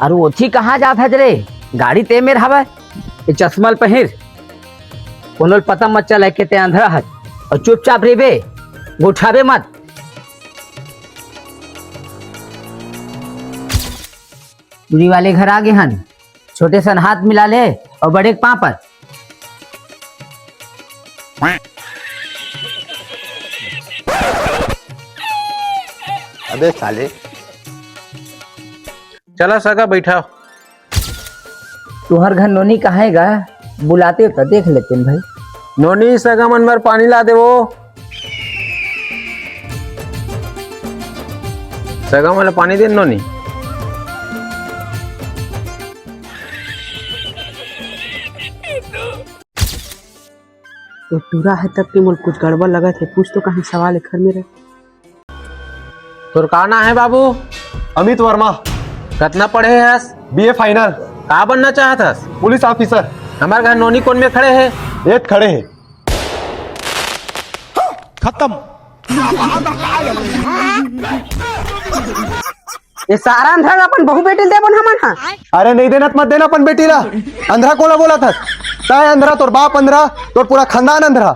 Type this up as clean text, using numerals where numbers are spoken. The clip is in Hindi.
और ओथी कहाँ जात है रे? गाड़ी ते मेर हवा ये चश्मल पहिर कोनो पता मत चले के ते अंधरा है और चुपचाप रेबे उठावे मत। पूरी वाले घर आ गए हन, छोटे सन हाथ मिला ले और बड़े पाँव पर। अबे साले चला सगा बैठा। तुहर घर नोनी कहाँ है गा? बुलाते हो तो देख लेते हैं भाई। नोनी सगा मन मर पानी ला दे वो सगा मला पानी दे नोनी। तो टूरा है तब के मोल कुछ गड़बड़ लगा थे, पूछ तो कहीं सवाल है घर में रहे। तोर का ना है बाबू? अमित वर्मा, कितना पढ़े हस? बीए फाइनल, का बनना चाहत हस? Police officer. हमारे घर नोनी कौन में खड़े है? एक खड़े हैं। खत्म। ये सारा अंधरा अपन बहु बेटी दे बन हमन हा। अरे नहीं देना मत देना अपन बेटी ला। अंधरा कोला बोला था? ताए अंधरा, तोर बाप अंधरा, तोर पूरा खानदान अंधरा।